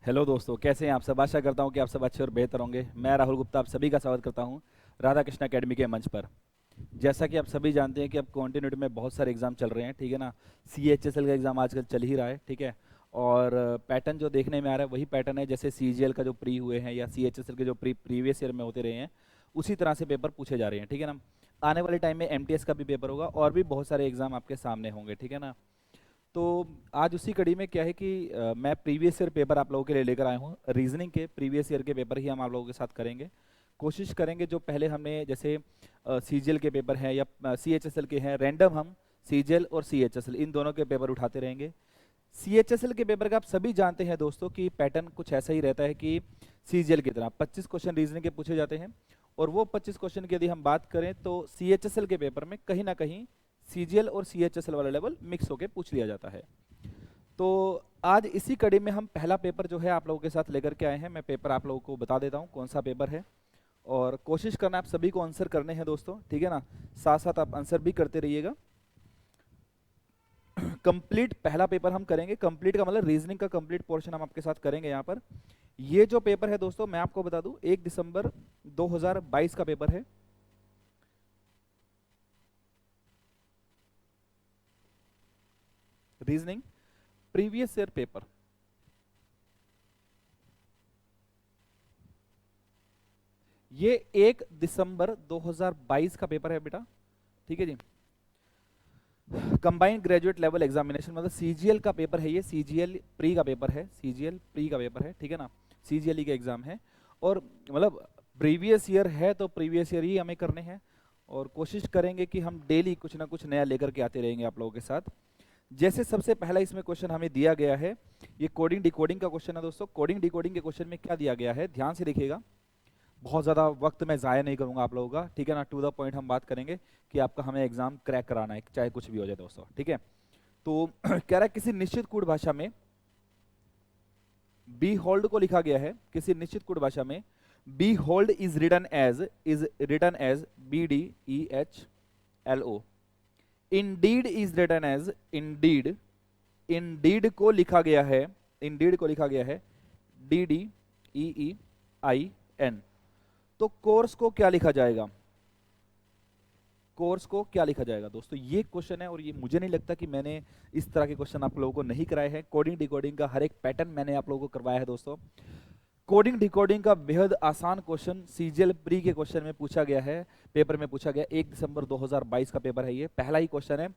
Hello दोस्तों, कैसे हैं आप सब। आशा करता हूं कि आप सब अच्छे और बेहतर होंगे। मैं राहुल गुप्ता आप सभी का स्वागत करता हूं राधा कृष्ण एकेडमी के मंच पर। जैसा कि आप सभी जानते हैं कि अब कॉन्टिन्यूटी में बहुत सारे एग्जाम चल रहे हैं, ठीक है ना। CHSL का एग्ज़ाम आजकल चल ही रहा है, ठीक है। और पैटर्न जो देखने में आ रहा है वही पैटर्न है जैसे CGL का जो प्री हुए हैं या CHSL के जो प्रीवियस ईयर में होते रहे हैं, उसी तरह से पेपर पूछे जा रहे हैं, ठीक है ना। आने वाले टाइम में MTS का भी पेपर होगा और भी बहुत सारे एग्जाम आपके सामने होंगे, ठीक है ना। तो आज उसी कड़ी में क्या है कि मैं प्रीवियस ईयर पेपर आप लोगों के लिए लेकर आया हूँ। रीजनिंग के प्रीवियस ईयर के पेपर ही हम आप लोगों के साथ करेंगे। कोशिश करेंगे जो पहले हमने जैसे CGL के पेपर हैं या CHSL के हैं, रैंडम हम CGL और CHSL इन दोनों के पेपर उठाते रहेंगे। CHSL के पेपर का आप सभी जानते हैं दोस्तों कि पैटर्न कुछ ऐसा ही रहता है कि CGL की तरह 25 क्वेश्चन रीजनिंग के पूछे जाते हैं। और वो 25 क्वेश्चन की यदि हम बात करें तो CHSL के पेपर में कहीं ना कहीं CGL और CHSL वाला लेवल मिक्स होके पूछ लिया जाता है। तो आज इसी कड़ी में हम पहला पेपर जो है आप लोगों के साथ लेकर के आए हैं। मैं पेपर आप लोगों को बता देता हूँ कौन सा पेपर है, और कोशिश करना आप सभी को आंसर करने हैं दोस्तों, ठीक है ना। साथ साथ आप आंसर भी करते रहिएगा। कंप्लीट पहला पेपर हम करेंगे, कंप्लीट का मतलब रीजनिंग का कंप्लीट पोर्शन हम आपके साथ करेंगे यहाँ पर। ये जो पेपर है दोस्तों मैं आपको बता दूं 1 दिसंबर 2022 का पेपर है। Reasoning previous year paper. ये 1 दिसंबर 2022 का पेपर है बेटा, ठीक है जी। कंबाइंड ग्रेजुएट लेवल एग्जामिनेशन मतलब CGL का पेपर है, ये CGL प्री का पेपर है, CGL प्री का पेपर है, ठीक है ना। CGL का एग्जाम है और मतलब प्रीवियस ईयर है तो प्रीवियस ईयर ही हमें करने हैं। और कोशिश करेंगे कि हम डेली कुछ ना कुछ नया लेकर के आते रहेंगे आप लोगों के साथ। जैसे सबसे पहला इसमें क्वेश्चन हमें दिया गया है, ये कोडिंग डिकोडिंग का क्वेश्चन है दोस्तों। कोडिंग डिकोडिंग के क्वेश्चन में क्या दिया गया है ध्यान से देखिएगा। बहुत ज़्यादा वक्त मैं ज़ाया नहीं करूंगा आप लोगों का, ठीक है ना। टू द पॉइंट हम बात करेंगे कि आपका हमें एग्जाम क्रैक कराना है चाहे कुछ भी हो जाए दोस्तों, ठीक है। तो कह रहा है किसी निश्चित कूट भाषा में बी होल्ड को लिखा गया है, किसी निश्चित कूट भाषा में behold is written as BDEHLO। Indeed is written as indeed, indeed को लिखा गया है, इंडीड को लिखा गया है DDEEIN। तो कोर्स को क्या लिखा जाएगा, कोर्स को क्या लिखा जाएगा दोस्तों, ये क्वेश्चन है। और ये मुझे नहीं लगता कि मैंने इस तरह के क्वेश्चन आप लोगों को नहीं कराए हैं। कोडिंग डिकोडिंग का हर एक पैटर्न मैंने आप लोगों को करवाया है दोस्तों। कोडिंग डिकोडिंग का बेहद आसान क्वेश्चन CGL प्री के क्वेश्चन में पूछा गया है, पेपर में पूछा गया। 1 दिसंबर 2022 का पेपर है, ये पहला ही क्वेश्चन है।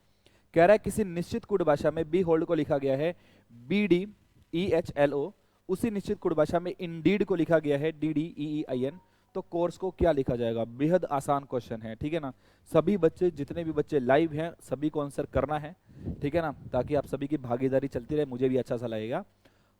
कह रहा है किसी निश्चित कूट भाषा में बी होल्ड को लिखा गया है BDEHLO, उसी निश्चित कूट भाषा में इंडीड को लिखा गया है DDEEIN। तो कोर्स को क्या लिखा जाएगा, बेहद आसान क्वेश्चन है, ठीक है ना। सभी बच्चे जितने भी बच्चे लाइव हैं सभी को आंसर करना है, ठीक है ना, ताकि आप सभी की भागीदारी चलती रहे, मुझे भी अच्छा सा लगेगा।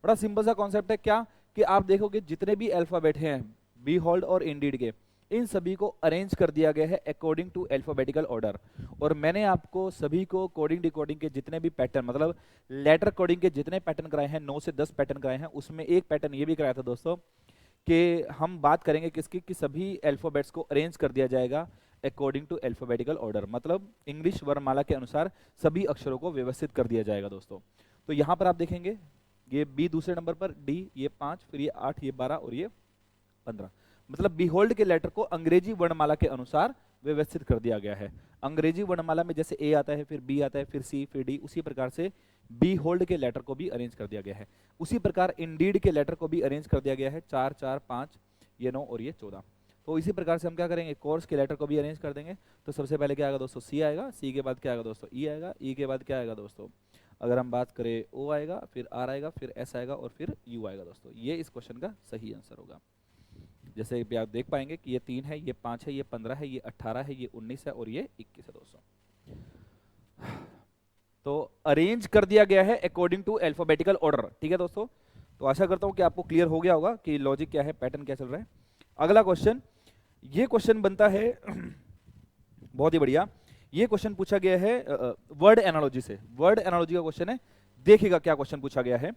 बड़ा सिंपल सा कॉन्सेप्ट है क्या कि आप देखोगे जितने भी अल्फाबेट हैं बी होल्ड और इंडीड के, इन सभी को अरेंज कर दिया गया है अकॉर्डिंग टू अल्फाबेटिकल ऑर्डर। और मैंने आपको सभी को कोडिंग डिकोडिंग के जितने भी पैटर्न मतलब लेटर कोडिंग के जितने पैटर्न कराए हैं 9 से 10 पैटर्न कराए हैं, उसमें एक पैटर्न ये भी कराया था दोस्तों कि हम बात करेंगे किसकी कि सभी अल्फाबेट्स को अरेंज कर दिया जाएगा अकॉर्डिंग टू अल्फाबेटिकल ऑर्डर, मतलब इंग्लिश वर्णमाला के अनुसार सभी अक्षरों को व्यवस्थित कर दिया जाएगा दोस्तों। तो यहाँ पर आप देखेंगे ये बी दूसरे नंबर पर, डी ये 5, फिर ये 8, ये 12 और ये 15। मतलब बीहोल्ड के लेटर को अंग्रेजी वर्णमाला के अनुसार व्यवस्थित कर दिया गया है। अंग्रेजी वर्णमाला में जैसे ए आता है, फिर बी आता है, फिर सी, फिर डी, उसी प्रकार से बी होल्ड के लेटर को भी अरेंज कर दिया गया है। उसी प्रकार इंडीड के लेटर को भी अरेंज कर दिया गया है, 4 4 5, ये 9 और ये 14। तो इसी प्रकार से हम क्या करेंगे, कोर्स के लेटर को भी अरेंज कर देंगे। तो सबसे पहले क्या आएगा दोस्तों, सी आएगा, सी के बाद क्या आएगा दोस्तों, ई आएगा, ई के बाद क्या आएगा दोस्तों, अगर हम बात करें ओ आएगा, फिर आर आएगा, फिर एस आएगा और फिर यू आएगा दोस्तों। ये इस क्वेश्चन का सही आंसर होगा। जैसे भी आप देख पाएंगे कि ये 3 है, ये 5 है, ये 15 है, ये 18 है, ये 19 है और ये 21 है दोस्तों। तो अरेंज कर दिया गया है अकॉर्डिंग टू अल्फाबेटिकल ऑर्डर, ठीक है दोस्तों। तो आशा करता हूं कि आपको क्लियर हो गया होगा कि लॉजिक क्या है, पैटर्न क्या चल रहा है। अगला क्वेश्चन, ये क्वेश्चन बनता है बहुत ही बढ़िया। ये क्वेश्चन पूछा गया है वर्ड एनालॉजी से, वर्ड एनालॉजी का क्वेश्चन है। देखिएगा क्या क्वेश्चन पूछा गया है।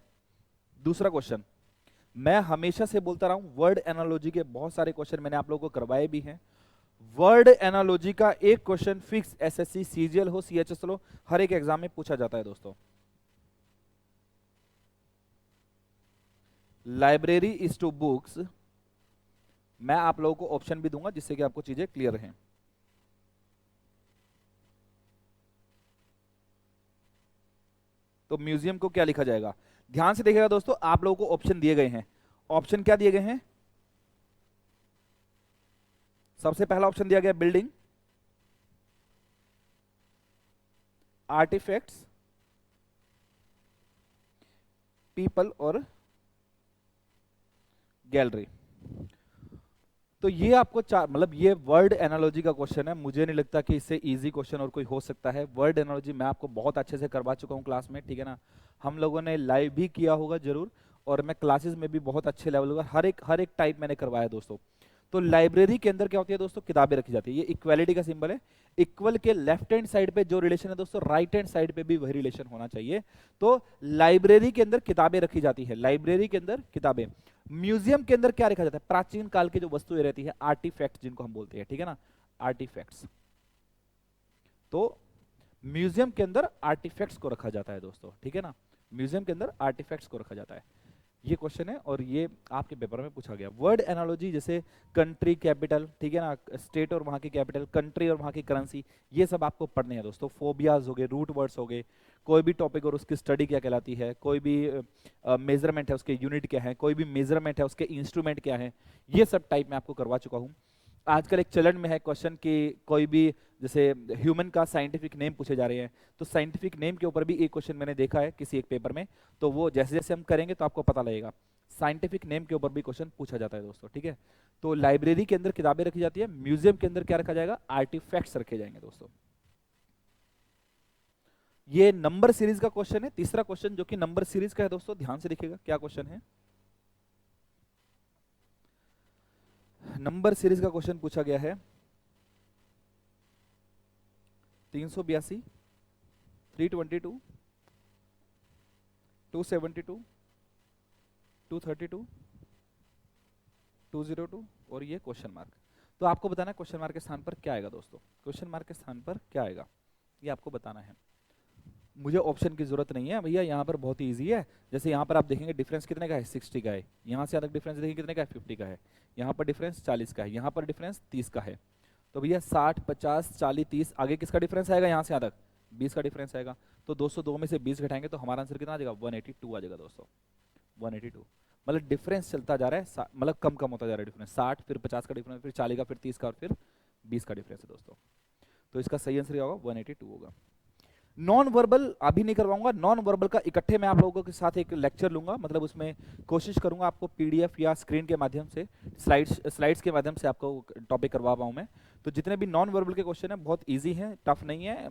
दूसरा क्वेश्चन, मैं हमेशा से बोलता रहा हूं वर्ड एनालॉजी के बहुत सारे क्वेश्चन मैंने आप लोगों को करवाए भी हैं। वर्ड एनालॉजी का एक क्वेश्चन फिक्स एसएससी सीजीएल हो सीएचएसएल हो हर एक एग्जाम में पूछा जाता है दोस्तों। लाइब्रेरी इज टू बुक्स, मैं आप लोगों को ऑप्शन भी दूंगा जिससे कि आपको चीजें क्लियर रहें। तो म्यूजियम को क्या लिखा जाएगा, ध्यान से देखिएगा दोस्तों, आप लोगों को ऑप्शन दिए गए हैं। ऑप्शन क्या दिए गए हैं, सबसे पहला ऑप्शन दिया गया बिल्डिंग, आर्टिफैक्ट्स, पीपल और गैलरी। तो ये आपको चार, मतलब ये वर्ड एनालॉजी का क्वेश्चन है, मुझे नहीं लगता कि इससे इजी क्वेश्चन और कोई हो सकता है। वर्ड एनालॉजी मैं आपको बहुत अच्छे से करवा चुका हूँ क्लास में, ठीक है ना, हम लोगों ने लाइव भी किया होगा जरूर, और मैं क्लासेस में भी बहुत अच्छे लेवल का हर एक टाइप मैंने करवाया दोस्तों। तो लाइब्रेरी के अंदर क्या होती है दोस्तों, किताबें रखी जाती है, ये इक्वालिटी का सिंबल है। इक्वल के लेफ्ट हैंड साइड पे जो रिलेशन है दोस्तों, राइट हैंड साइड पे भी वही रिलेशन होना चाहिए। तो लाइब्रेरी के अंदर किताबें रखी जाती है, लाइब्रेरी के अंदर किताबें। म्यूजियम के अंदर क्या रखा जाता है, प्राचीन काल की जो वस्तुएं रहती है, आर्टिफैक्ट जिनको हम बोलते हैं, ठीक है ना, आर्टिफैक्ट्स। तो म्यूजियम के अंदर आर्टिफैक्ट्स को रखा जाता है दोस्तों, ठीक है ना, म्यूजियम के अंदर आर्टिफैक्ट्स को रखा जाता है। ये क्वेश्चन है और ये आपके पेपर में पूछा गया। वर्ड एनालॉजी जैसे कंट्री कैपिटल, ठीक है ना, स्टेट और वहां की कैपिटल, कंट्री और वहां की करेंसी, ये सब आपको पढ़ने हैं दोस्तों। फोबियाज हो गए, रूट वर्ड्स हो गए, कोई भी टॉपिक और उसकी स्टडी क्या कहलाती है, कोई भी मेजरमेंट है उसके यूनिट क्या है, कोई भी मेजरमेंट है उसके इंस्ट्रूमेंट क्या है, ये सब टाइप में आपको करवा चुका हूँ। आजकल एक चलन में है क्वेश्चन कि कोई भी जैसे ह्यूमन का साइंटिफिक नेम पूछे जा रहे हैं, तो साइंटिफिक नेम के ऊपर भी एक क्वेश्चन मैंने देखा है किसी एक पेपर में, तो वो जैसे जैसे हम करेंगे तो आपको पता लगेगा। साइंटिफिक नेम के ऊपर भी क्वेश्चन पूछा जाता है दोस्तों, ठीक है। तो लाइब्रेरी के अंदर किताबें रखी जाती है, म्यूजियम के अंदर क्या रखा जाएगा, आर्टिफैक्ट्स रखे जाएंगे दोस्तों। ये नंबर सीरीज का क्वेश्चन है, तीसरा क्वेश्चन जो कि नंबर सीरीज का है दोस्तों, ध्यान से देखिएगा क्या क्वेश्चन है। नंबर सीरीज का क्वेश्चन पूछा गया है 382, 322, 272, 232, 202 और ये क्वेश्चन मार्क। तो आपको बताना है क्वेश्चन मार्क के स्थान पर क्या आएगा दोस्तों, क्वेश्चन मार्क के स्थान पर क्या आएगा ये आपको बताना है। मुझे ऑप्शन की जरूरत नहीं है भैया, यहाँ पर बहुत ही ईजी है। जैसे यहाँ पर आप देखेंगे डिफरेंस कितने का है, 60 का है, यहाँ से अलग डिफरेंस देखेंगे कितने का है, 50 का है, यहाँ पर डिफरेंस 40 का है, यहाँ पर डिफरेंस 30 का है। तो भैया 60, 50, 40, 30, आगे किसका डिफरेंस आएगा, यहाँ से यहाँ तक 20 का डिफरेंस आएगा। तो 202 में से 20 घटाएंगे तो हमारा आंसर कितना आ जाएगा, 182 आ जाएगा दोस्तों, 182। मतलब डिफरेंस चलता जा रहा है, मतलब कम कम होता जा रहा है डिफरेंस, 60 फिर 50 का डिफरेंस, फिर 40 का, फिर 30 का और फिर 20 का डिफरेंस है दोस्तों। तो इसका सही आंसर क्या होगा, 182 होगा। नॉन वर्बल अभी नहीं करवाऊंगा, नॉन वर्बल का इकट्ठे मैं आप लोगों के साथ एक लेक्चर लूंगा, मतलब उसमें कोशिश करूंगा आपको पीडीएफ या स्क्रीन के माध्यम से, स्लाइड्स के माध्यम से आपको टॉपिक करवा पाऊं मैं। तो जितने भी नॉन वर्बल के क्वेश्चन है बहुत इजी हैं, टफ नहीं है।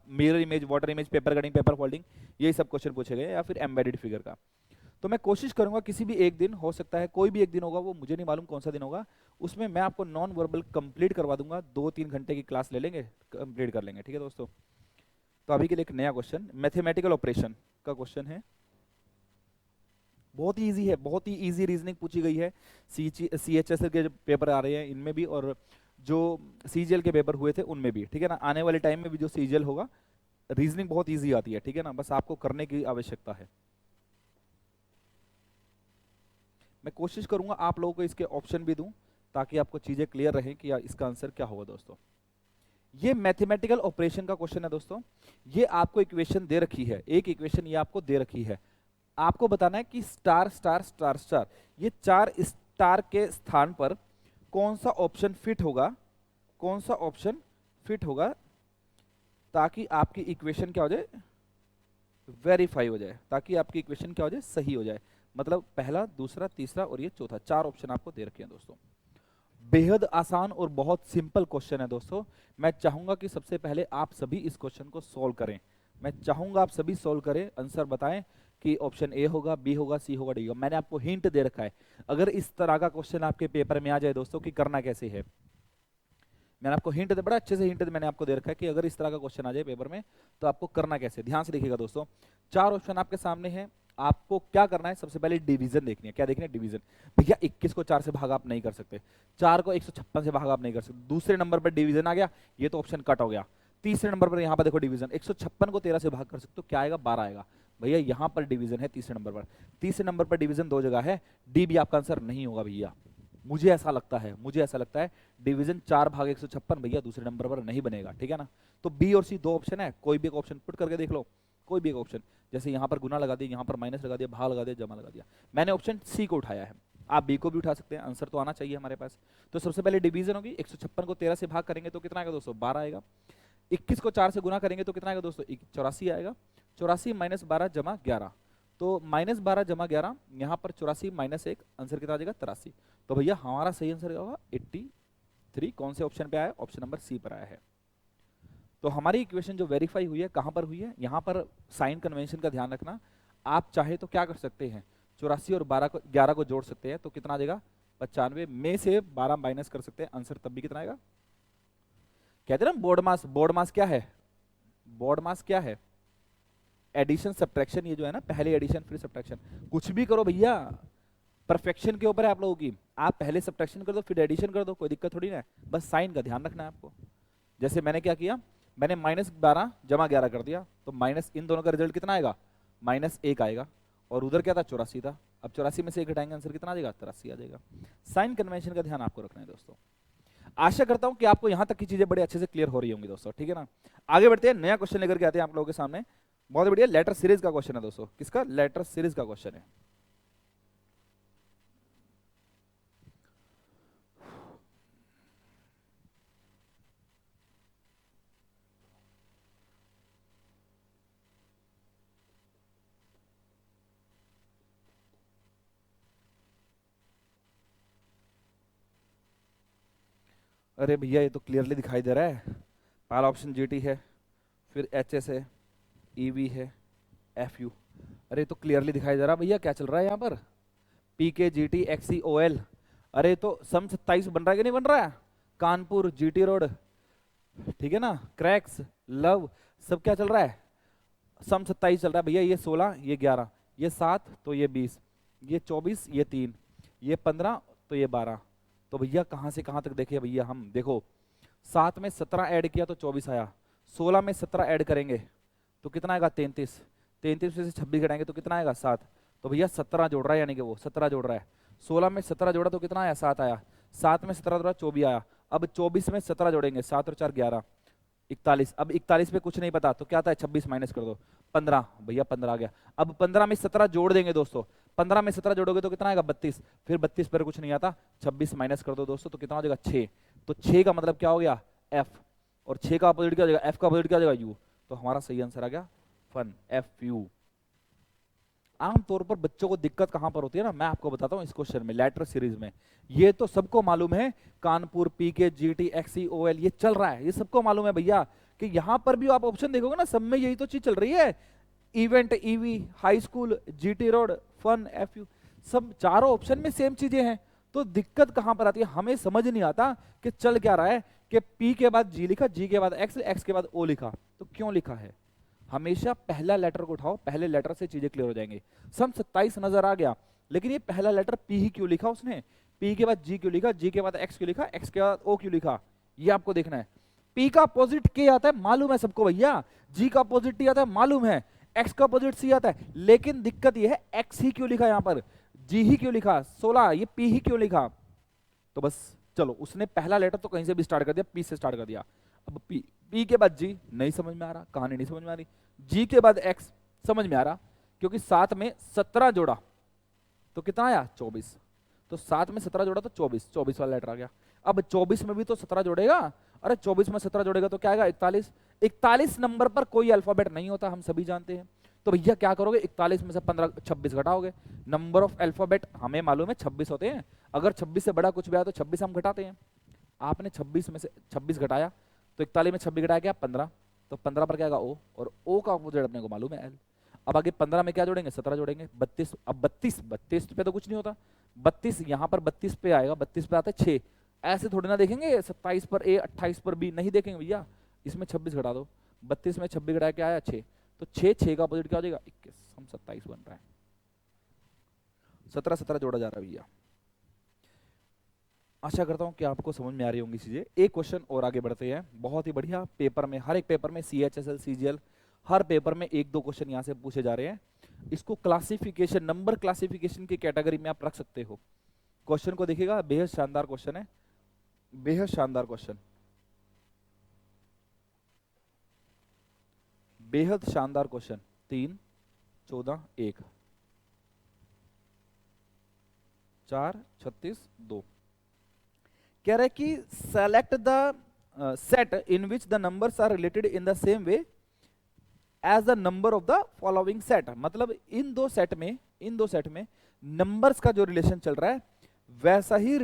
Mirror image, water image, paper cutting, paper folding, यही सब क्वेश्चन पूछे गए, या फिर एम्बेडेड फिगर का। तो मैं कोशिश करूंगा किसी भी एक दिन, हो सकता है कोई भी एक दिन होगा, वो मुझे नहीं मालूम कौन सा दिन होगा, उसमें मैं आपको नॉन वर्बल कंप्लीट करवा दूंगा। 2-3 घंटे की क्लास ले लेंगे, कंप्लीट कर लेंगे, ठीक है दोस्तों। तो अभी के लिए एक नया क्वेश्चन, मैथमेटिकल ऑपरेशन का क्वेश्चन है, बहुत ही इजी है, बहुत ही इजी रीजनिंग पूछी गई है। CHS के जो पेपर आ रहे हैं इनमें भी, और जो CGL के पेपर हुए थे उनमें भी, ठीक है ना। आने वाले टाइम में भी जो CGL होगा, रीजनिंग बहुत इजी आती है, ठीक है ना, बस आपको करने की आवश्यकता है। मैं कोशिश करूंगा आप लोगों को इसके ऑप्शन भी दूं ताकि आपको चीजें क्लियर रहें कि इसका आंसर क्या होगा दोस्तों। ये मैथमेटिकल ऑपरेशन का क्वेश्चन है दोस्तों। ये आपको इक्वेशन दे रखी है, एक इक्वेशन ये आपको दे रखी है, आपको बताना है कि स्टार स्टार स्टार स्टार, ये 4 स्टार के स्थान पर कौन सा ऑप्शन फिट होगा, कौन सा ऑप्शन फिट होगा, ताकि आपकी इक्वेशन क्या हो जाए, वेरीफाई हो जाए, ताकि आपकी इक्वेशन क्या हो जाए, सही हो जाए। मतलब पहला, दूसरा, तीसरा और ये चौथा, 4 ऑप्शन आपको दे रखे हैं दोस्तों। बेहद आसान और बहुत सिंपल क्वेश्चन है दोस्तों। मैं चाहूंगा कि सबसे पहले आप सभी इस क्वेश्चन को सॉल्व करें, मैं चाहूंगा आप सभी सॉल्व करें, आंसर बताएं कि ऑप्शन ए होगा, बी होगा, सी होगा, डी होगा। मैंने आपको हिंट दे रखा है, अगर इस तरह का क्वेश्चन आपके पेपर में आ जाए दोस्तों कि करना कैसे है, मैंने आपको हिंट दे, बड़ा अच्छे से हिंट मैंने आपको दे रखा है कि अगर इस तरह का क्वेश्चन आ जाए पेपर में तो आपको करना कैसे। ध्यान से देखिएगा दोस्तों, 4 ऑप्शन आपके सामने हैं, आपको क्या करना है, सबसे पहले डिवीजन देखनी है। क्या देखनी है, डिवीजन। भैया 21 को 4 से भाग आप नहीं कर सकते, 4 को 156 से भाग आप नहीं कर सकते, दूसरे नंबर पर डिवीजन आ गया, ये तो ऑप्शन कट हो गया। तीसरे नंबर पर यहाँ पर देखो डिवीजन, 156 को 13 से भाग कर सकते हो, क्या आएगा 12 आएगा। भैया यहाँ पर डिवीजन है तीसरे नंबर पर, तीसरे नंबर पर डिवीजन दो जगह है, डी भी आपका आंसर नहीं होगा भैया, मुझे ऐसा लगता है, मुझे ऐसा लगता है डिवीजन 4 भाग 156 भैया दूसरे नंबर पर नहीं बनेगा, ठीक है ना। तो बी और सी दो ऑप्शन है, कोई भी एक ऑप्शन पुट करके देख लो, कोई भी एक ऑप्शन, जैसे यहाँ पर गुना लगा दिया, यहाँ पर माइनस लगा दिया, भाग लगा दिया, जमा लगा दिया, मैंने ऑप्शन सी को उठाया है, आप बी को भी उठा सकते हैं, आंसर तो आना चाहिए हमारे पास। तो सबसे पहले डिवीजन होगी, 156 को 13 से भाग करेंगे तो कितना आएगा दोस्तों 12 आएगा, 21 को 4 से गुना करेंगे तो कितना आएगा दोस्तों 84 आएगा, 84 माइनस 12 जमा 11, तो माइनस 12 जमा 11, यहाँ पर 84 माइनस 1, आंसर कितना आ जाएगा 83। तो भैया हमारा सही आंसर क्या होगा 83, कौन से ऑप्शन पे आया, ऑप्शन नंबर सी पर आया है। तो हमारी इक्वेशन जो वेरीफाई हुई है कहां पर हुई है, यहां पर साइन कन्वेंशन का ध्यान रखना, आप चाहे तो क्या कर सकते हैं 84 और 11 को जोड़ सकते हैं तो कितना आ जाएगा 95 में से 12 माइनस कर सकते हैं, आंसर तब भी कितना आएगा। कहते हैं ना बोर्ड मास क्या है, बोर्ड मास क्या है, एडिशन सब्ट्रैक्शन, ये जो है ना पहले एडिशन फिर सब्ट्रैक्शन, कुछ भी करो भैया परफेक्शन के ऊपर है आप लोगों की, आप पहले सब्ट्रैक्शन कर दो फिर एडिशन कर दो, कोई दिक्कत थोड़ी ना है, बस साइन का ध्यान रखना है आपको। जैसे मैंने क्या किया, मैंने माइनस 12 जमा 11 कर दिया, तो माइनस इन दोनों का रिजल्ट कितना आएगा माइनस 1 आएगा, और उधर क्या था 84 था, अब 84 में से 1 घटाएंगे आंसर कितना आ जाएगा 83 आ जाएगा। साइन कन्वेंशन का ध्यान आपको रखना है दोस्तों। आशा करता हूं कि आपको यहां तक की चीजें बड़े अच्छे से क्लियर हो रही होंगी दोस्तों, ठीक है ना। आगे बढ़ते हैं, नया क्वेश्चन लेकर के आते हैं आप लोगों के सामने, बहुत बढ़िया लेटर सीरीज का क्वेश्चन है दोस्तों, किसका लेटर सीरीज का क्वेश्चन है। अरे भैया ये तो क्लियरली दिखाई दे रहा है, पहला ऑप्शन जीटी है, फिर एचएस है, ईवी है, एफयू, अरे तो क्लियरली दिखाई दे रहा भैया क्या चल रहा है यहाँ पर, पीके जीटी एक्सीओएल, अरे तो सम 27 बन रहा है कि नहीं बन रहा है, कानपुर जीटी रोड, ठीक है ना, क्रैक्स लव सब क्या चल रहा है, सम 27 चल रहा है भैया, ये 16 ये 11 ये 7 तो ये 20 ये 24 ये 3 ये 15 तो ये 12, तो भैया कहां से कहां तक देखे भैया हम, देखो 7 में 17 ऐड किया तो 24 आया, 16 में 17 ऐड करेंगे तो कितना आएगा 33, 33 में से 26 घटाएंगे तो कितना आएगा 7, तो भैया 17 जोड़ रहा है, यानी कि वो 17 जोड़ रहा है, 16 में 17 जोड़ा तो कितना आया 7 आया, 7 में 17 जोड़ा 24 आया, अब 24 में 17 जोड़ेंगे 7 और 4 11 41, अब 41 पे कुछ नहीं पता तो क्या आता है 26 माइनस कर दो 15, भैया 15 आ गया, अब 15 में 17 जोड़ देंगे दोस्तों, 15 में 17 जोड़ोगे तो कितना आएगा 32, फिर 32 पर कुछ नहीं आता 26 माइनस कर दो दोस्तों तो कितना हो जाएगा 6, तो 6 का मतलब क्या हो गया एफ, और 6 का अपोजिट क्या हो जाएगा एफ का अपोजिट क्या हो जाएगा यू, तो हमारा सही आंसर आ गया फन एफ यू। आमतौर पर बच्चों को दिक्कत कहां पर होती है ना, मैं आपको बताता हूं इस क्वेश्चन में लेटर सीरीज में, ये तो सबको मालूम है कानपुर पीके जीटी एक्सीओएल ये चल रहा है, ये सबको मालूम है भैया कि यहां पर भी आप ऑप्शन देखोगे ना सब में यही तो चीज चल रही है, event EV high school GT road fun FU, सब चारों ऑप्शन में सेम चीजें हैं, तो दिक्कत कहां पर आती है, हमें समझ नहीं आता कि चल क्या रहा है कि पी के बाद जी लिखा, जी के बाद एक्स, एक्स के बाद ओ लिखा, तो क्यों लिखा है, हमेशा पहला लेटर को उठाओ, पहले लेटर से चीजें क्लियर हो जाएंगी। सम 27 नजर आ गया, लेकिन ये पहला लेटर पी ही क्यों लिखा उसने, पी के बाद जी क्यों लिखा, जी के बाद एक्स क्यों लिखा, एक्स के बाद ओ क्यों लिखा, ये आपको देखना है। पी का अपोजिट के आता है मालूम है सबको भैया, जी का अपोजिट टी आता है मालूम है, एक्स का अपोजिट सी आता है, लेकिन दिक्कत ये है एक्स ही क्यों लिखा, यहाँ पर जी ही क्यों लिखा, 16 ये पी ही क्यों लिखा, तो बस चलो उसने पहला लेटर तो कहीं से भी स्टार्ट कर दिया, पी से स्टार्ट कर दिया, अब पी के बाद जी नहीं समझ में आ रहा, कहानी नहीं समझ में आ रही, जी के बाद एक्स समझ में आ रहा, क्योंकि 7 में 17 जोड़ा तो कितना आया 24, तो 7 में 17 जोड़ा तो 24, 24 वाला लेटर आ गया, अब 24 में भी तो 17 जोड़ेगा, अरे 24 में 17 जोड़ेगा तो क्या आएगा 41, 41 नंबर पर कोई अल्फाबेट नहीं होता हम सभी जानते हैं, तो भैया क्या करोगे 41 में से 15 26 घटाओगे, नंबर ऑफ अल्फाबेट हमें मालूम है 26 होते हैं, अगर 26 से बड़ा कुछ भी आया तो 26 हम घटाते हैं, आपने 26 में से 26 घटाया तो 41 में 26 घटाया क्या 15, तो 15 पर क्या आएगा ओ, और ओ का अपोजिट अपने को मालूम है एल, अब आगे 15 में क्या जोड़ेंगे 17 जोड़ेंगे 32, अब 32 पे तो कुछ नहीं होता, 32 यहाँ पर 32 पे आएगा, 32 पे आता है 6, ऐसे थोड़ी ना देखेंगे 27 पर ए 28 पर बी नहीं देखेंगे भैया, इसमें 26 घटा दो, 32 में 26 घटा के आया 6, तो 6 का अपोजिट क्या हो जाएगा 21, हम 27 बन रहा है, 17 जोड़ा जा रहा है भैया। आशा करता हूँ कि आपको समझ में आ रही होंगी चीजें। एक क्वेश्चन और आगे बढ़ते हैं, बहुत ही बढ़िया। पेपर में, हर एक पेपर में CHSL CGL हर पेपर में एक दो क्वेश्चन यहाँ से पूछे जा रहे हैं। इसको क्लासिफिकेशन, नंबर क्लासिफिकेशन की कैटेगरी में आप रख सकते हो। क्वेश्चन को देखिएगा, बेहद शानदार क्वेश्चन है, बेहद शानदार क्वेश्चन, बेहद शानदार क्वेश्चन। 3, 14, 1, 4, 36, 2। कह रहा है कि select the set in which the numbers are related in the same way as the number of the following set. मतलब इन दो सेट में नंबर्स का जो रिलेशन चल रहा है वैसा ही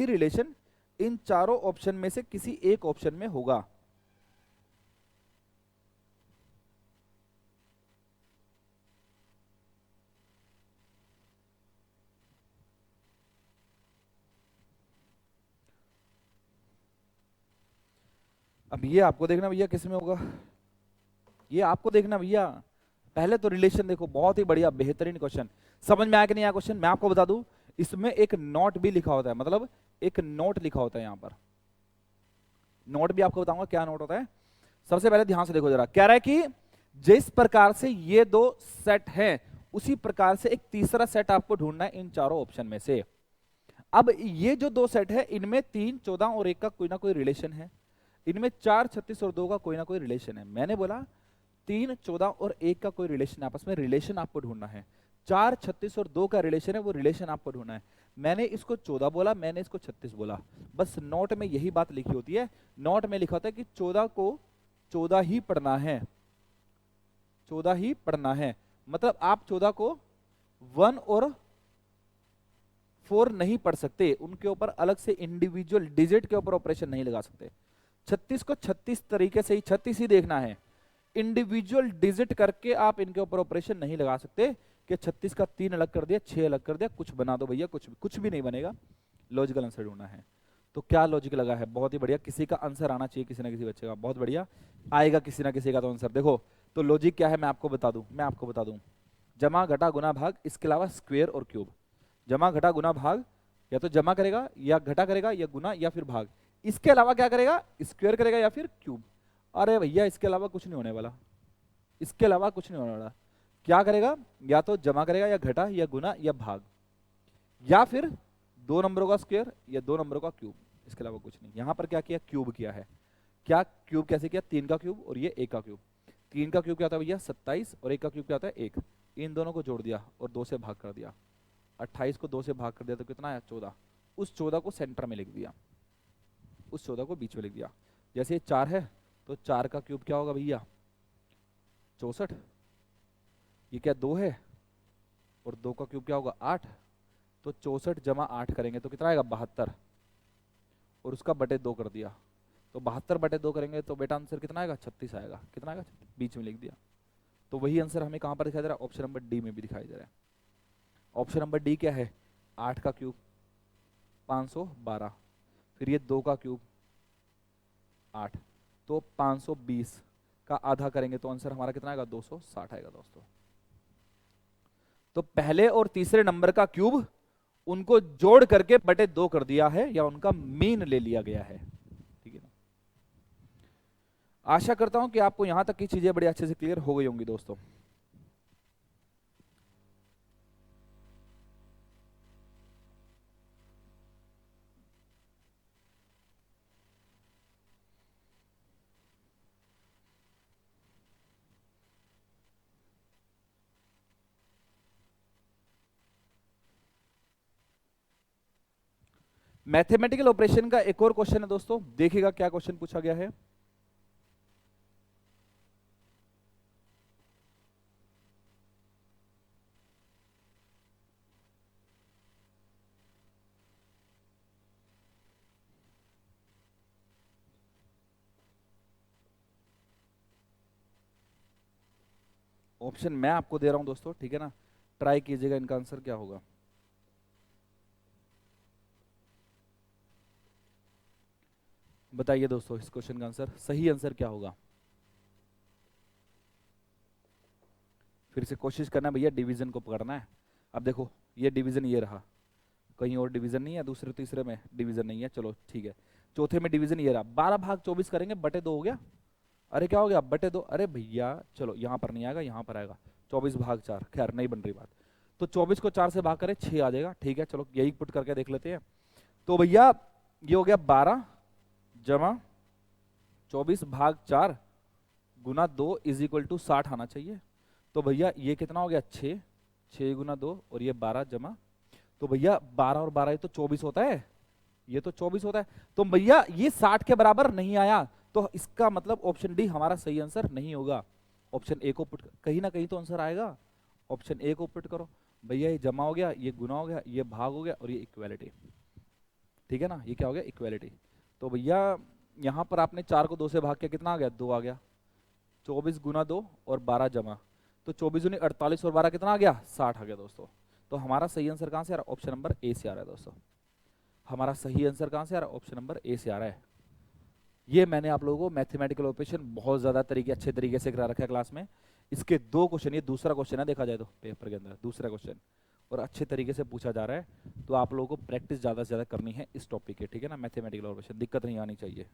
रिलेशन इन चारों ऑप्शन में से किसी एक ऑप्शन में होगा। अब ये आपको देखना भैया किस में होगा, ये आपको देखना भैया। पहले तो रिलेशन देखो, बहुत ही बढ़िया बेहतरीन क्वेश्चन। समझ में आया कि नहीं आया क्वेश्चन? मैं आपको बता दूं, इसमें एक नोट भी लिखा होता है, मतलब एक नोट लिखा होता है यहाँ पर। नोट भी आपको बताऊंगा क्या नोट होता है। सबसे पहले ध्यान से देखो जरा, कह रहा है कि जिस प्रकार से ये दो सेट हैं उसी प्रकार से एक तीसरा सेट आपको ढूंढना है इन चारों ऑप्शन में से। अब ये जो दो सेट है इनमें 3, 14 और 1 का कोई ना कोई रिलेशन है, इनमें 4, 36 और 2 का कोई ना कोई रिलेशन है। मैंने बोला 3, 14 और 1 का कोई रिलेशन, आपस में रिलेशन आपको ढूंढना है। 4, 36 और 2 का रिलेशन है, वो रिलेशन आपको ढूंढना है। मैंने इसको 14 बोला, मैंने इसको 36 बोला, बस नोट में यही बात लिखी होती है। नोट में लिखा होता है कि 14 को 14 ही पढ़ना है, 14 ही पढ़ना है। मतलब आप 14 को 1 और 4 नहीं पढ़ सकते, उनके ऊपर अलग से इंडिविजुअल डिजिट के ऊपर ऑपरेशन नहीं लगा सकते। 36 को 36 तरीके से ही 36 ही देखना है, इंडिविजुअल डिजिट करके आप इनके ऊपर ऑपरेशन नहीं लगा सकते कि 36 का 3 अलग कर दिया, 6 अलग कर दिया, कुछ बना दो भैया, कुछ भी नहीं बनेगा। लॉजिकल आंसर ढूंढना है। तो क्या लॉजिक लगा है? बहुत ही बढ़िया, किसी का आंसर आना चाहिए, किसी ना किसी बच्चे का। बहुत बढ़िया, आएगा किसी ना किसी का तो आंसर। देखो तो लॉजिक क्या है, मैं आपको बता दूं। जमा घटा गुना भाग, इसके अलावा स्क्वेयर और क्यूब। जमा घटा गुना भाग, या तो जमा करेगा या घटा करेगा या गुना या फिर भाग। इसके अलावा क्या करेगा? स्क्वायर करेगा या फिर क्यूब। अरे भैया इसके अलावा कुछ नहीं होने वाला, इसके अलावा कुछ नहीं होने वाला। क्या करेगा? या तो जमा करेगा या घटा या गुना या भाग, या फिर दो नंबरों का स्क्वायर या दो नंबरों का क्यूब, इसके अलावा कुछ नहीं। यहां पर क्या किया? क्यूब किया है। क्या क्यूब कैसे किया? 3 का क्यूब और ये 1 का क्यूब। 3 का क्यूब क्या होता है भैया? 27, और 1 का क्यूब क्या होता है? 1। इन दोनों को जोड़ दिया और 2 से भाग कर दिया। 28 को 2 से भाग कर दिया तो कितना आया? 14। उस 14 को सेंटर में लिख दिया, उस 14 को बीच में लिख दिया। जैसे ये 4 है तो 4 का क्यूब क्या होगा भैया? 64। ये क्या 2 है और 2 का क्यूब क्या होगा? 8। तो 64 जमा 8 करेंगे तो कितना आएगा? 72, और उसका बटे 2 कर दिया तो 72 बटे 2 करेंगे तो बेटा आंसर कितना आएगा? 36 आएगा। कितना आएगा? 36, बीच में लिख दिया। तो वही आंसर हमें कहां पर दिखाई दे रहा है? ऑप्शन नंबर डी में भी दिखाई दे रहा है। ऑप्शन नंबर डी क्या है? 8 का क्यूब 512, फिर ये 2 का क्यूब 8, तो 520 का आधा करेंगे तो आंसर हमारा कितना आएगा? 260 आएगा दोस्तों। तो पहले और तीसरे नंबर का क्यूब उनको जोड़ करके बटे 2 कर दिया है, या उनका मीन ले लिया गया है। ठीक है ना? आशा करता हूं कि आपको यहां तक की चीजें बड़ी अच्छे से क्लियर हो गई होंगी दोस्तों। मैथमेटिकल ऑपरेशन का एक और क्वेश्चन है दोस्तों, देखिएगा क्या क्वेश्चन पूछा गया है। ऑप्शन मैं आपको दे रहा हूं दोस्तों, ठीक है ना? ट्राई कीजिएगा इनका आंसर क्या होगा। बताइए दोस्तों इस क्वेश्चन का आंसर, सही आंसर क्या होगा? फिर से कोशिश करना भैया, डिवीजन को पकड़ना है। अब देखो ये डिवीजन ये रहा, कहीं और डिवीजन नहीं है, दूसरे तीसरे में डिवीजन नहीं है, चलो ठीक है। चौथे में डिवीजन ये रहा, 12/24 करेंगे, बटे 2 हो गया। अरे क्या हो गया, बटे 2, अरे भैया चलो यहाँ पर नहीं आएगा, यहाँ पर आएगा, 24/4, खैर नहीं बन रही बात। तो 24 को 4 से भाग करें 6 आ जाएगा, ठीक है चलो यही पुट करके देख लेते हैं। तो भैया ये हो गया 12 जमा 24/4 गुना 2 इज इक्वल टू 60 आना चाहिए। तो भैया ये कितना हो गया, 6, 6 गुना 2 और ये 12 जमा, तो भैया 12 और 12 ये तो 24 होता है, ये तो 24 होता है। तो भैया ये 60 के बराबर नहीं आया, तो इसका मतलब ऑप्शन डी हमारा सही आंसर नहीं होगा। ऑप्शन ए को पुट, कहीं ना कहीं तो आंसर आएगा, ऑप्शन ए को पुट करो। भैया ये जमा हो गया, ये गुना हो गया, ये भाग हो गया और ये इक्वालिटी, ठीक है ना, ये क्या हो गया, इक्वालिटी। तो भैया यहाँ पर आपने 4 को 2 से भाग किया, कितना आ गया, 2 आ गया। 24 गुना 2 और 12 जमा, तो 24 दूनी 48 और 12 कितना आ गया, 60 आ गया दोस्तों। तो हमारा सही आंसर कहाँ से आ रहा है, ऑप्शन नंबर ए से आ रहा है दोस्तों। हमारा सही आंसर कहाँ से आ रहा है, ऑप्शन नंबर ए से आ रहा है। ये मैंने आप लोगों को मैथमेटिकल ऑपरेशन बहुत ज्यादा अच्छे तरीके से करा रखा है क्लास में। इसके 2 क्वेश्चन, ये दूसरा क्वेश्चन है देखा जाए तो पेपर के अंदर दूसरा क्वेश्चन, और अच्छे तरीके से पूछा जा रहा है। तो आप लोगों को प्रैक्टिस ज्यादा से ज्यादा करनी है इस टॉपिक की, ठीक है ना, मैथमेटिकल ऑपरेशन, दिक्कत नहीं आनी चाहिए।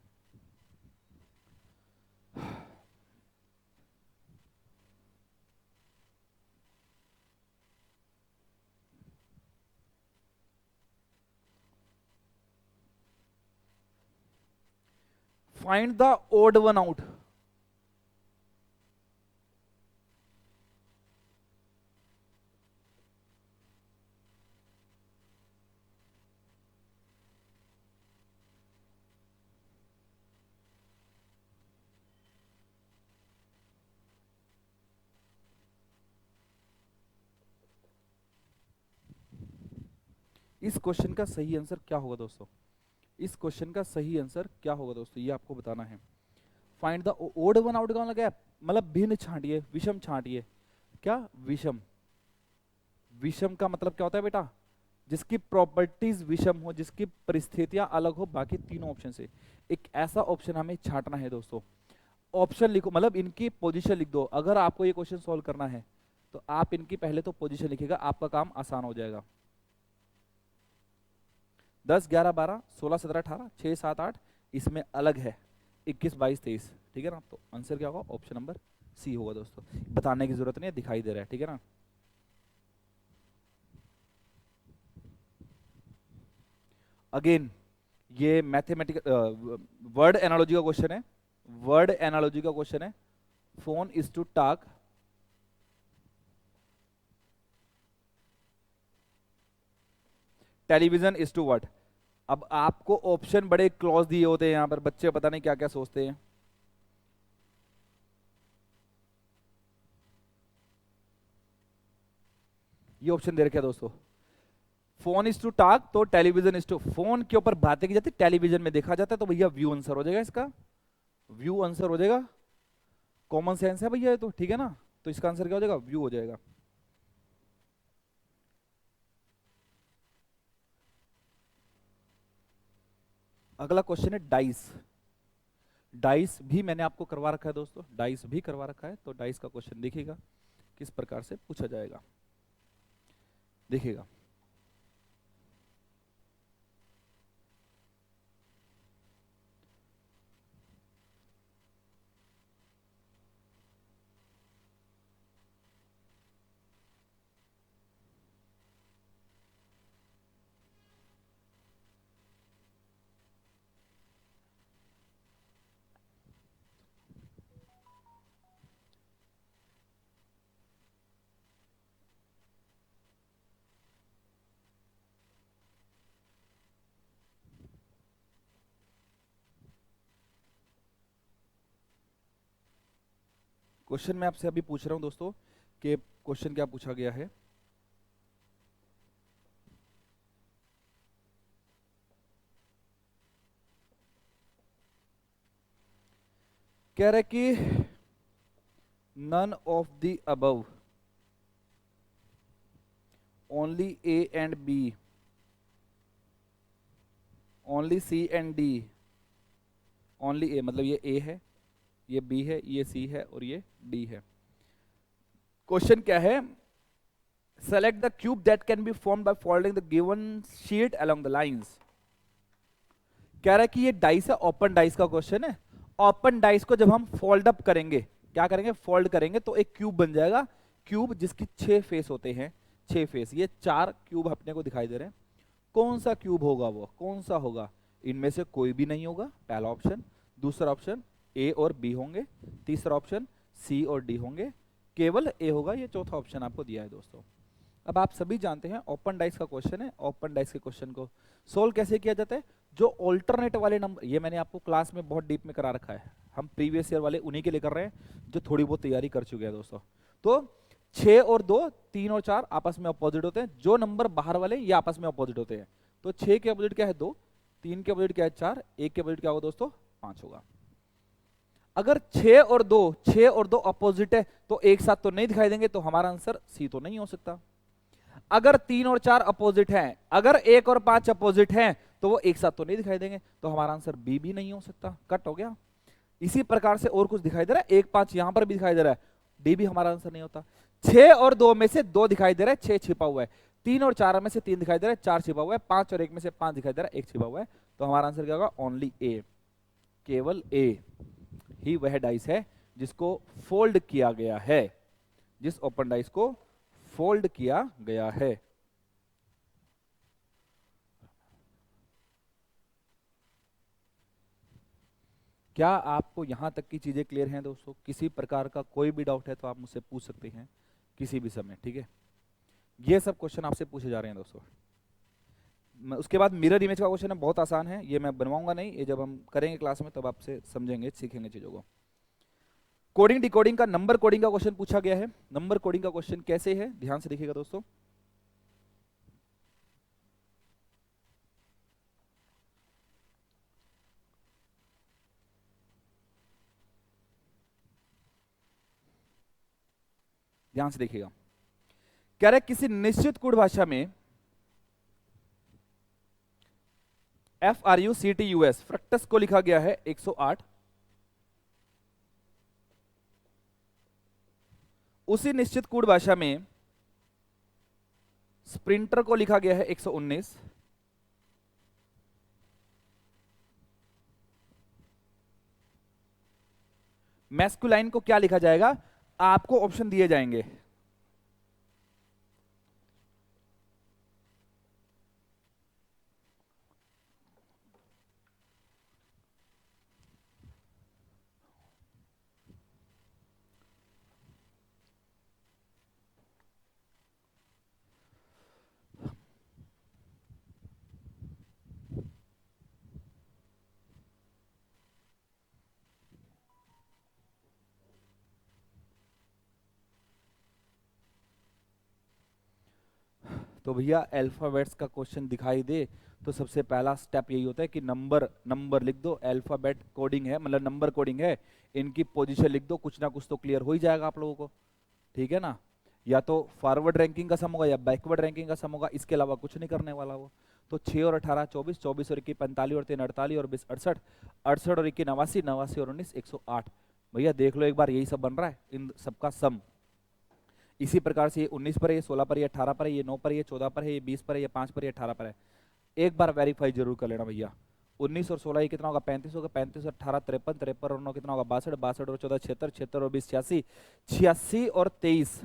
Find the odd one out. इस क्वेश्चन का सही आंसर क्या होगा दोस्तों, इस क्वेश्चन का सही आंसर क्या होगा दोस्तों, ये आपको बताना है। Find the odd one out का मतलब, मतलब भिन्न छांटिए, विषम छांटिए। क्या विषम, विषम का मतलब क्या होता है बेटा, जिसकी प्रॉपर्टीज विषम हो, जिसकी परिस्थितियां अलग हो बाकी तीनों ऑप्शन से। एक ऐसा ऑप्शन हमें छांटना है दोस्तों। ऑप्शन लिखो, मतलब इनकी पोजीशन लिख दो। अगर आपको ये क्वेश्चन सॉल्व करना है तो आप इनकी पहले तो पोजीशन लिखेगा, आपका काम आसान हो जाएगा। 10, 11, 12, 16, 17, 18, 6, 7, 8 इसमें अलग है, 21, 22, 23, ठीक है ना। तो आंसर क्या होगा, ऑप्शन नंबर सी होगा दोस्तों। बताने की जरूरत नहीं है, दिखाई दे रहा है, ठीक है ना। अगेन ये मैथमेटिकल वर्ड एनालॉजी का क्वेश्चन है, वर्ड एनालॉजी का क्वेश्चन है। Phone is to talk, television is to what. अब आपको ऑप्शन बड़े क्लॉज दिए होते हैं, यहां पर बच्चे पता नहीं क्या क्या सोचते हैं। ये ऑप्शन दे रखे हैं दोस्तों, फोन इज टू टॉक तो टेलीविजन इज टू, फोन के ऊपर बातें की जाती, टेलीविजन में देखा जाता है, तो भैया व्यू आंसर हो जाएगा इसका, व्यू आंसर हो जाएगा। कॉमन सेंस है भैया ये तो, ठीक है ना। तो इसका आंसर क्या हो जाएगा, व्यू हो जाएगा। अगला क्वेश्चन है डाइस। डाइस भी मैंने आपको करवा रखा है दोस्तों, डाइस भी करवा रखा है। तो डाइस का क्वेश्चन देखिएगा किस प्रकार से पूछा जाएगा, देखिएगा। क्वेश्चन मैं आपसे अभी पूछ रहा हूं दोस्तों कि क्वेश्चन क्या पूछा गया है। कह रहे कि none of the above, only A and B, only C and D, only A, मतलब ये ए है, ये बी है, ये सी है और ये डी है। क्वेश्चन क्या है, select the cube that can be form by folding the given sheet along the lines. कह रहा है कि ये डाइस है, ओपन डाइस का क्वेश्चन है। ओपन डाइस को जब हम फोल्ड अप करेंगे, क्या करेंगे, फोल्ड करेंगे, तो एक क्यूब बन जाएगा। क्यूब जिसकी 6 फेस होते हैं, 6 फेस, ये 4 क्यूब अपने को दिखाई दे रहे हैं। कौन सा क्यूब होगा, वो कौन सा होगा, इनमें से कोई भी नहीं होगा, पहला ऑप्शन। दूसरा ऑप्शन ए और बी होंगे। तीसरा ऑप्शन सी और डी होंगे। केवल ए होगा, ये चौथा ऑप्शन आपको दिया है दोस्तों। अब आप सभी जानते हैं ओपन डाइस का क्वेश्चन है। ओपन डाइस के क्वेश्चन को सोल्व कैसे किया जाता है, जो ऑल्टरनेट वाले नंबर, ये मैंने आपको क्लास में बहुत डीप में करा रखा है, हम प्रीवियस ईयर वाले उन्हीं के लिए कर रहे हैं जो थोड़ी बहुत तैयारी कर चुके हैं दोस्तों। तो 6 और 2, 3 और 4 आपस में अपोजिट होते हैं, जो नंबर बाहर वाले ये आपस में अपोजिट होते हैं। तो 6 के अपोजिट क्या है 2, 3 के अपोजिट क्या है 4, 1 के अपोजिट क्या होगा दोस्तों 5 होगा। अगर 6 और 2 अपोजिट है तो एक साथ तो नहीं दिखाई देंगे, तो हमारा आंसर सी तो नहीं हो सकता। अगर 3 और 4 अपोजिट हैं, अगर 1 और 5 अपोजिट हैं, तो वो एक साथ तो नहीं दिखाई देंगे, तो हमारा आंसर बी भी नहीं हो सकता, कट हो गया। इसी प्रकार से और कुछ दिखाई दे रहा है, 1 5 यहां पर भी दिखाई दे रहा है, डी भी हमारा आंसर नहीं होता। 6 और 2 में से 2 दिखाई दे रहा है, 6 छिपा हुआ है। 3 और 4 में से 3 दिखाई दे रहा है, 4 छिपा हुआ है। 5 और 1 में से 5 दिखाई दे रहा है, 1 छिपा हुआ है। तो हमारा आंसर क्या होगा, ओनली ए, केवल ए ही वह डाइस है जिसको फोल्ड किया गया है, जिस ओपन डाइस को फोल्ड किया गया है। क्या आपको यहां तक की चीजें क्लियर हैं दोस्तों? किसी प्रकार का कोई भी डाउट है तो आप मुझसे पूछ सकते हैं किसी भी समय, ठीक है। ये सब क्वेश्चन आपसे पूछे जा रहे हैं दोस्तों। उसके बाद मिरर इमेज का क्वेश्चन है, बहुत आसान है, ये मैं बनवाऊंगा नहीं, ये जब हम करेंगे क्लास में तब आपसे समझेंगे, सीखेंगे चीजों को। कोडिंग डिकोडिंग का नंबर कोडिंग का क्वेश्चन पूछा गया है। नंबर कोडिंग का क्वेश्चन कैसे है, ध्यान से देखिएगा दोस्तों। ध्यान से देखिएगा, कह रहे किसी निश्चित कोड भाषा में FRUCTUS फ्रक्टस को लिखा गया है 108, उसी निश्चित कोड भाषा में स्प्रिंटर को लिखा गया है 119, मैस्कुलाइन को क्या लिखा जाएगा, आपको ऑप्शन दिए जाएंगे। तो भैया अल्फाबेट्स का क्वेश्चन दिखाई दे तो सबसे पहला स्टेप यही होता है कि नंबर लिख दो। अल्फाबेट कोडिंग है, मतलब नंबर कोडिंग है, इनकी पोजीशन लिख दो, कुछ ना कुछ तो क्लियर हो ही जाएगा आप लोगों को, ठीक है ना। या तो फॉरवर्ड रैंकिंग का सम होगा या बैकवर्ड रैंकिंग का सम होगा, इसके अलावा कुछ नहीं करने वाला वो। तो 6 और 18 24, 24 और 21 45 और 3 48 और 20 68, 68 और 21 89, 89 और 19 108। भैया देख लो एक बार, यही सब बन रहा है इन सबका सम। इसी प्रकार से ये 19 पर है, ये 16 पर, ये 18 पर है, ये 9 पर है, ये 14 पर है, ये 20 पर है, ये 5 पर, ये 18 पर है। एक बार वेरीफाई जरूर कर लेना भैया। 19 और 16 ये कितना होगा 35 होगा, 35 और 18 53, 53 और 9 कितना होगा 62, 62 और 14 76, 76 और 20 86, 86 और 23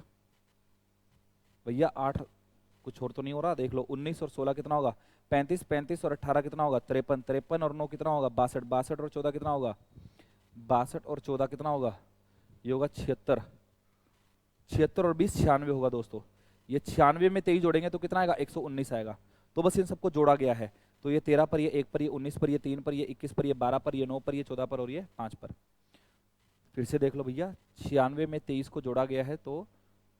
भैया 8, कुछ और तो नहीं हो रहा, देख लो 19 और 16 कितना होगा 35, 35 और 18 कितना होगा 53, 53 और 9 कितना होगा 62, 62 और 14 कितना होगा 62 और 14 कितना होगा, ये होगा 76, 76 और 20 96 होगा दोस्तों। ये 96 में 23 जोड़ेंगे तो कितना आएगा 119 आएगा। तो बस इन सबको जोड़ा गया है, तो ये 13 पर, ये 1 पर, ये 19 पर, ये 3 पर, ये 21 पर, ये 12 पर, ये 9 पर, ये 14 पर और ये 5 पर। फिर से देख लो भैया, 96 में 23 को जोड़ा गया है तो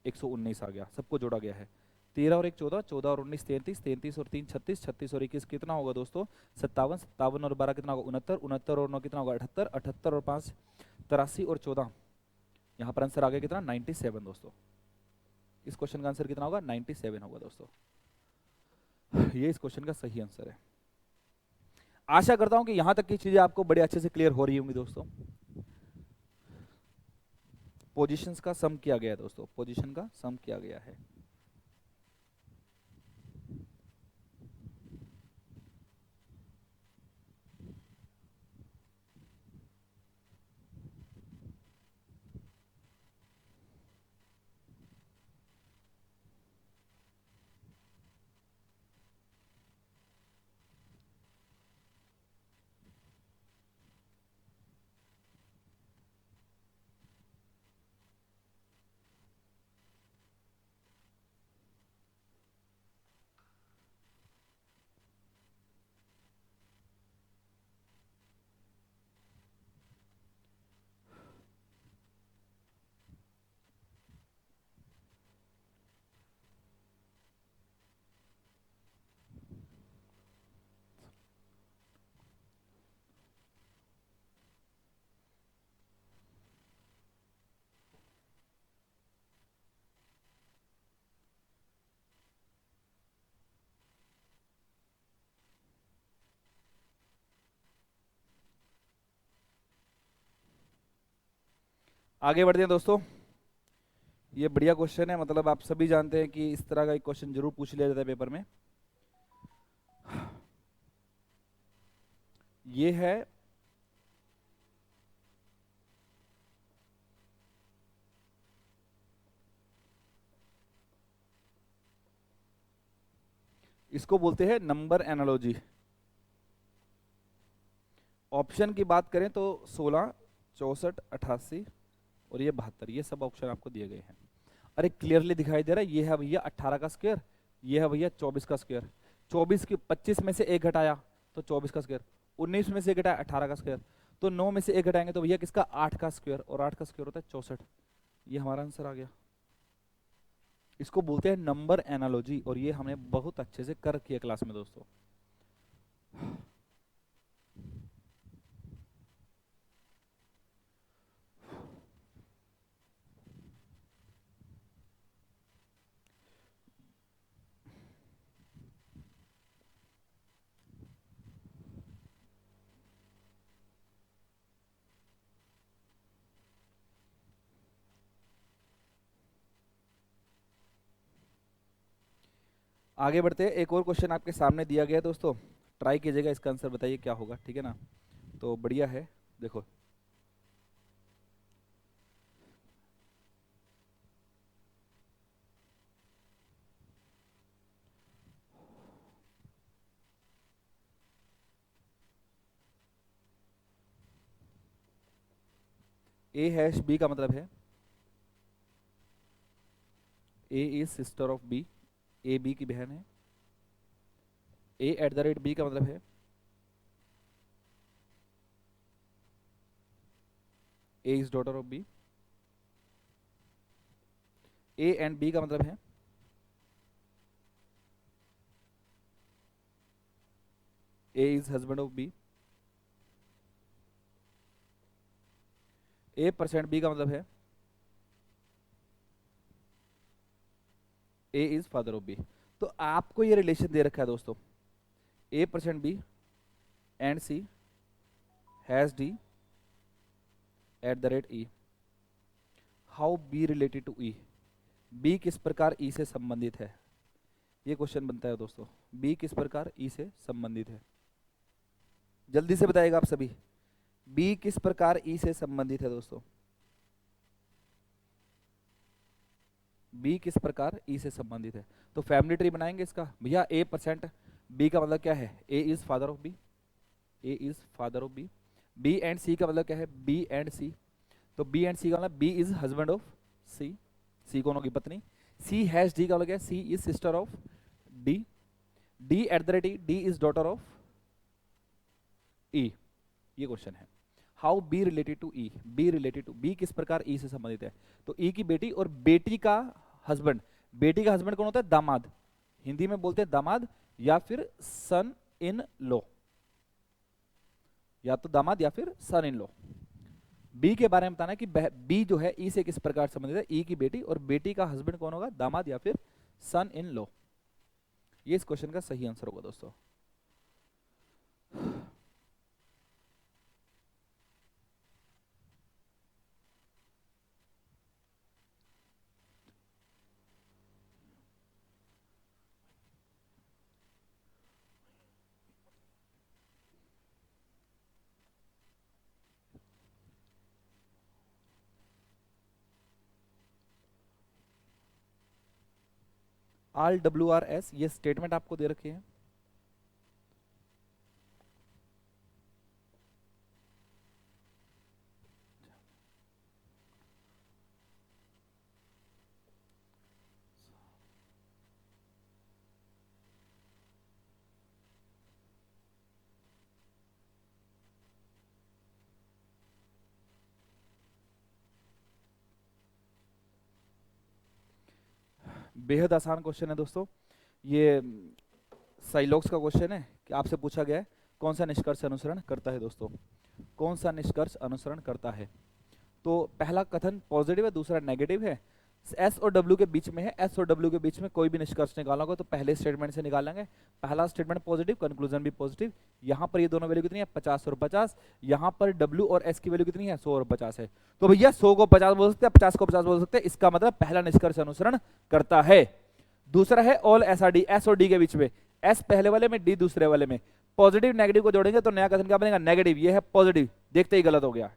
119 आ गया, सबको जोड़ा गया है। 13 और 1 14, 14 और 19 33, 33 और 3 36, 36 और 21 कितना होगा दोस्तों 57, 57 और 12 कितना होगा 69, 69 और 9 कितना होगा 78, 78 और 5 83 और 14, यहाँ पर आंसर आ गया कितना 97 दोस्तों। इस क्वेश्चन का आंसर कितना होगा 97 होगा दोस्तों। ये इस क्वेश्चन का सही आंसर है। आशा करता हूं कि यहां तक की चीजें आपको बड़े अच्छे से क्लियर हो रही होंगी दोस्तों। पोजीशंस का सम किया गया है दोस्तों, पोजीशन का सम किया गया है। आगे बढ़ते हैं दोस्तों। ये बढ़िया क्वेश्चन है, मतलब आप सभी जानते हैं कि इस तरह का एक क्वेश्चन जरूर पूछ लिया जाता है पेपर में। ये है इसको बोलते हैं नंबर एनालॉजी। ऑप्शन की बात करें तो 16, 64, 88 और ये 72, ये सब ऑप्शन आपको दिए गए हैं। अरे क्लियरली दिखाई दे रहा है, ये है भैया 18 का स्क्वायर, ये है भैया 24 का स्क्वायर। 24 की 25 में से एक घटाया तो 24 का स्क्वायर, 19 में से एक घटाया 18 का स्क्वायर, तो 9 में से एक घटाएंगे तो भैया किसका 8 का स्क्वायर, और 8 का स्क्वायर होता है 64। ये हमारा आंसर आ गया। इसको बोलते हैं नंबर एनालॉजी, और ये हमने बहुत अच्छे से कर रखी है क्लास में दोस्तों। आगे बढ़ते हैं, एक और क्वेश्चन आपके सामने दिया गया है दोस्तों, ट्राई कीजिएगा, इसका आंसर बताइए क्या होगा, ठीक है ना। तो बढ़िया है, देखो ए हैश बी का मतलब है A is sister of B, A B की बहन है। A at the rate B का मतलब है A is daughter of B. A and B का मतलब है A is husband of B. A percent B का मतलब है A is father of B. तो आपको ये रिलेशन दे रखा है दोस्तों, A percent B and C has D at the rate E. How B related to E, B किस प्रकार ई से संबंधित है, ये क्वेश्चन बनता है दोस्तों। बी किस प्रकार ई से संबंधित है, जल्दी से बताइएगा आप सभी, बी किस प्रकार ई से संबंधित है दोस्तों। बी किस प्रकार ई से संबंधित है, तो फैमिली ट्री बनाएंगे इसका भैया। ए परसेंट बी का मतलब क्या है, A is father of B, A is father of B. B and C का मतलब क्या है, बी एंड सी, तो बी एंड सी का मतलब बी इज हस्बैंड ऑफ सी, सी कौन होगी पत्नी। सी हैज डी का मतलब क्या है, C is sister of D. D at the rate E, D is daughter of E. ये क्वेश्चन है, how B related to E, B related to, B किस प्रकार ई से संबंधित है। तो ई की बेटी और बेटी का हस्बैंड, बेटी का हस्बैंड कौन होता है, दामाद, हिंदी में बोलते हैं दामाद या फिर सन इन लॉ, या तो दामाद या फिर सन इन लॉ। बी के बारे में बताना है कि बी जो है ई से किस प्रकार संबंधित है, ई की बेटी, और बेटी का हस्बैंड कौन होगा, दामाद या फिर सन इन लॉ। ये इस क्वेश्चन का सही आंसर होगा दोस्तों। RWRS ये स्टेटमेंट आपको दे रखे हैं। बेहद आसान क्वेश्चन है दोस्तों। ये साइलॉक्स का क्वेश्चन है कि आपसे पूछा गया है कौन सा निष्कर्ष अनुसरण करता है दोस्तों, कौन सा निष्कर्ष अनुसरण करता है। तो पहला कथन पॉजिटिव है, दूसरा नेगेटिव है। एस और डब्ल्यू के बीच में है, एस और डब्ल्यू के बीच में कोई भी निष्कर्ष निकालना होगा तो पहले स्टेटमेंट से निकालेंगे। पहला स्टेटमेंट पॉजिटिव, कंक्लूजन भी पॉजिटिव। यहाँ पर ये दोनों वैल्यू कितनी है, 50 और 50। यहाँ पर डब्ल्यू और एस की वैल्यू कितनी है, 100 और 50 है। तो भैया 100 को 50 बोल सकते हैं, 50 को 50 बोल सकते हैं, इसका मतलब पहला निष्कर्ष अनुसरण करता है। दूसरा है all S R D, S और डी के बीच में, एस पहले वाले में, डी दूसरे वाले में। पॉजिटिव नेगेटिव को जोड़ेंगे तो नया कथन क्या बनेगा, नेगेटिव। ये है पॉजिटिव, देखते ही गलत हो गया।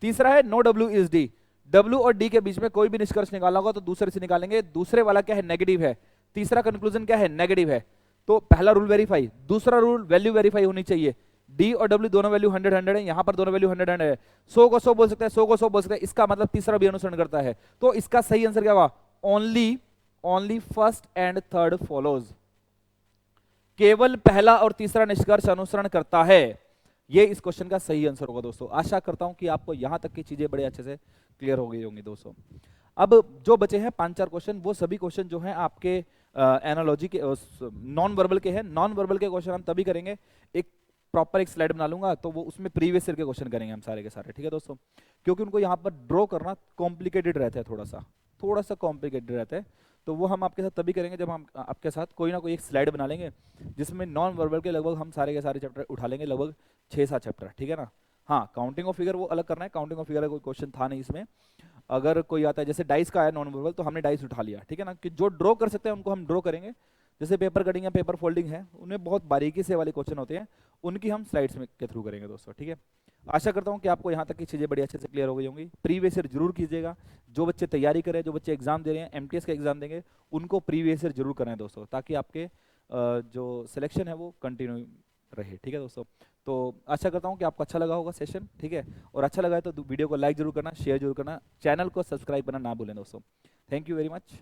तीसरा है no W is D, W और डी के बीच में कोई भी निष्कर्ष निकाला होगा तो दूसरे से निकालेंगे, दूसरे वाला क्या है, नेगेटिव है। तीसरा कंक्लूजन क्या है, नेगेटिव है। तो पहला रूल वेरीफाई, दूसरा रूल वैल्यू वेरीफाई होनी चाहिए। डी और डब्ल्यू दोनों वैल्यू 100 100 है, यहां पर दोनों वैल्यू 100 100 है। 100 को 100 बोल सकते हैं, 100 को 100 बोल सकते हैं, इसका मतलब तीसरा भी अनुसरण करता है। तो इसका सही आंसर क्या होगा, only first and third follows, केवल पहला और तीसरा निष्कर्ष अनुसरण करता है। ये इस क्वेश्चन का सही आंसर होगा दोस्तों। आशा करता हूं कि आपको यहां तक की चीजें बड़े अच्छे से क्लियर हो गई होंगी दोस्तों। अब जो बचे हैं 5-4 क्वेश्चन, वो सभी क्वेश्चन जो हैं आपके एनालॉजी के, नॉन वर्बल के हैं। नॉन वर्बल के क्वेश्चन हम तभी करेंगे, एक प्रॉपर एक स्लाइड बना लूंगा तो वो उसमें प्रीवियस ईयर के क्वेश्चन करेंगे हम सारे के सारे, ठीक है दोस्तों। क्योंकि उनको यहाँ पर ड्रॉ करना कॉम्प्लिकेटेड रहता है, थोड़ा सा कॉम्प्लिकेटेड रहता है। तो वो हम आपके साथ तभी करेंगे जब हम आपके साथ कोई ना कोई एक स्लाइड बना लेंगे जिसमें नॉन वर्बल के लगभग हम सारे के सारे चैप्टर उठा लेंगे, लगभग 6-7 चैप्टर, ठीक है ना। हाँ, काउंटिंग ऑफ फिगर वो अलग करना है, काउंटिंग ऑफ फिगर का कोई क्वेश्चन था नहीं इसमें। अगर कोई आता है, जैसे डाइस का आया नॉन वर्बल, तो हमने डाइस उठा लिया, ठीक है ना। कि जो ड्रॉ कर सकते हैं उनको हम ड्रॉ करेंगे। जैसे पेपर कटिंग या पेपर फोल्डिंग है, उनमें बहुत बारीकी से वाले क्वेश्चन होते हैं, उनकी हम स्लाइड्स में के थ्रू करेंगे दोस्तों, ठीक है। आशा करता हूं कि आपको यहाँ तक की चीज़ें बड़ी अच्छे से क्लियर हो गई होंगी। प्रीवियस ईयर जरूर कीजिएगा, जो बच्चे तैयारी करें, जो बच्चे एग्जाम दे रहे हैं, एमटीएस का एग्जाम देंगे, उनको प्रीवियस ईयर जरूर करें दोस्तों, ताकि आपके जो सिलेक्शन है वो कंटिन्यू रहे, ठीक है दोस्तों। तो आशा करता हूँ कि आपको अच्छा लगा होगा सेशन, ठीक है। और अच्छा लगा है तो वीडियो को लाइक जरूर करना, शेयर जरूर करना, चैनल को सब्सक्राइब करना ना भूलें दोस्तों। Thank you very much.